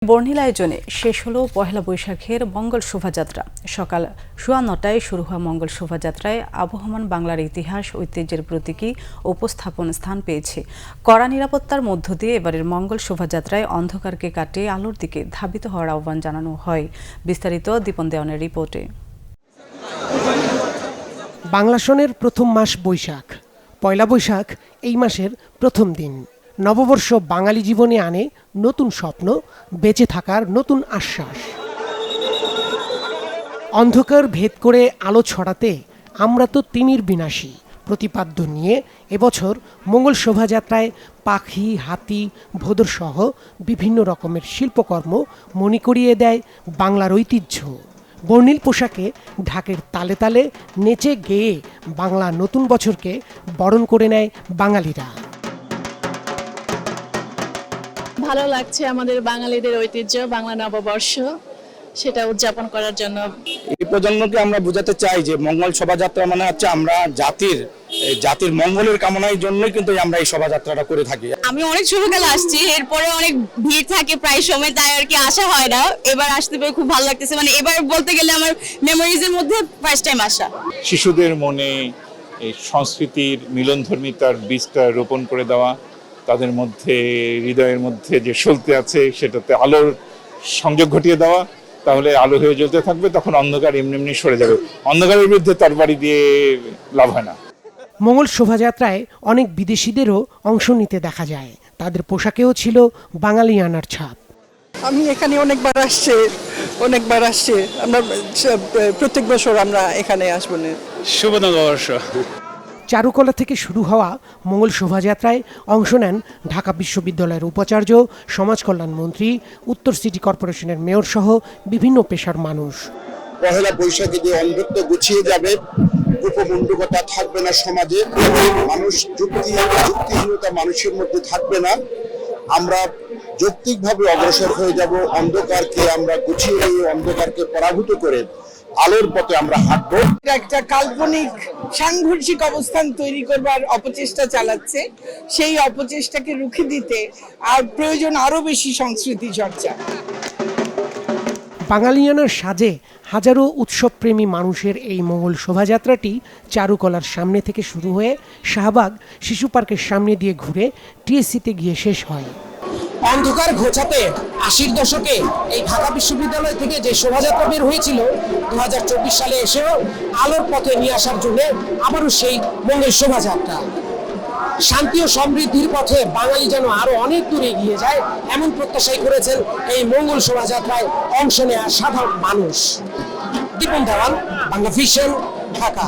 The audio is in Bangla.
বর্ণিল আয়োজনে শেষ হলো পহেলা বৈশাখের মঙ্গল শোভাযাত্রা। সকাল ৯:৯টায় শুরু হওয়া মঙ্গল শোভাযাত্রায় আবহমান বাংলার ইতিহাস ঐতিহ্যের প্রতীকী উপস্থাপন স্থান পেয়েছে। কড়া নিরাপত্তার মধ্য দিয়ে এবারের মঙ্গল শোভাযাত্রায় অন্ধকারকে কাটিয়ে আলোর দিকে ধাবিত হওয়ার আহ্বান জানানো হয়। বিস্তারিত দীপন দেওয়ানের রিপোর্টে। বাংলা সনের প্রথম মাস বৈশাখ। পয়লা বৈশাখ এই মাসের প্রথম দিন। নববর্ষ বাঙালি জীবনে আনে নতুন স্বপ্ন, বেঁচে থাকার নতুন আশ্বাস। অন্ধকার ভেদ করে আলো ছড়াতে আমরা তো তিমির বিনাশী প্রতিপাদ্য নিয়ে এবছর মঙ্গল শোভাযাত্রায় পাখি, হাতি, ভোদর সহ বিভিন্ন রকমের শিল্পকর্ম মনে করিয়ে দেয় বাংলার ঐতিহ্য। বর্ণিল পোশাকে ঢাকের তালে তালে নেচে গেয়ে বাংলা নতুন বছরকে বরণ করে নেয় বাঙালিরা। ভালো লাগছে আমাদের বাঙালিদের ঐতিহ্য বাংলা নববর্ষ, সেটা উদযাপন করার জন্য। এই প্রজন্মকে আমরা বোঝাতে চাই যে মঙ্গল শোভাযাত্রা মানে হচ্ছে আমরা জাতির মঙ্গলের কামনার জন্যই কিন্তু আমরা এই শোভাযাত্রাটা করে থাকি। আমি অনেক ছোটবেলা আসছি, এরপরে অনেক ভিড় থাকে প্রায় সময়, তাই আর কি আসা হয় না। এবার আসতে পেরে খুব ভালো লাগতেছে, মানে এবার বলতে গেলে আমার মেমোরিজের মধ্যে ফার্স্ট টাইম আসা। শিশুদের মনে এই সংস্কৃতির মিলনধর্মিতার বীজটা রোপণ করে দেওয়া, তাদের মধ্যে হৃদয়ের মধ্যে যে সলতে আছে সেটাতে আলোর সংযোগ ঘটিয়ে দেওয়া, তাহলে আলো হয়ে জ্বলতে থাকবে, তখন অন্ধকার এমনি এমনি সরে যাবে। অন্ধকারের বিরুদ্ধে তরবারি দিয়ে লাভ হয় না। মঙ্গল শোভাযাত্রায় অনেক বিদেশিদেরও অংশ নিতে দেখা যায়। তাদের পোশাকেও ছিল বাঙালিয়ানার ছাপ। আমি এখানে অনেকবার আসছি। আমরা প্রত্যেক বছর আমরা এখানে আসবো। শুভ নববর্ষ। চারুকলা থেকে শুরু হওয়া মঙ্গল শোভাযাত্রায় অংশ নেন ঢাকা বিশ্ববিদ্যালয়ের উপাচার্য, সমাজ কল্যাণ মন্ত্রী, উত্তর সিটি কর্পোরেশনের মেয়র সহ বিভিন্ন পেশার মানুষ। পহেলা বৈশাখে যে অন্ধত্ব গুছিয়ে যাবে, উপমণ্ডকতা থাকবে না সমাজে, যুক্তিহীনতা মানুষের মধ্যে থাকবে না। আমরা যৌক্তিকভাবে অগ্রসর হয়ে যাব, অন্ধকারকে আমরা গুছিয়ে নিয়ে অন্ধকারকে পরাভূত করে আলোর পথে আমরা হাঁটবো। একটা কাল্পনিক সাংঘর্ষিক অবস্থান তৈরি করবার অপচেষ্টা চালাচ্ছে, সেই অপচেষ্টাকে রুখে দিতে আর প্রয়োজন আরো বেশি সংস্কৃতি চর্চা। বাঙালিয়ানার সাজে হাজারো উৎসবপ্রেমী মানুষের এই মঙ্গল শোভাযাত্রাটি চারুকলার সামনে থেকে শুরু হয়ে শাহবাগ শিশু পার্কের সামনে দিয়ে ঘুরে টিএসসিতে গিয়ে শেষ হয়। অন্ধকার ঘোচাতে ৮০ দশকে এই ঢাকা বিশ্ববিদ্যালয় থেকে যে শোভাযাত্রা বের হয়েছিল, ২০২৪ সালে এসেও আলোর পথে নিয়ে আসার জন্য আবারও সেই মঙ্গল শোভাযাত্রা। শান্তি ও সমৃদ্ধির পথে বাঙালি যেন আরো অনেক দূরে এগিয়ে যায়, এমন প্রত্যাশাই করেছেন এই মঙ্গল শোভাযাত্রায় অংশ নেওয়া সাধারণ মানুষ। দীপন দেওয়ান, বাংলা ভিশন, ঢাকা।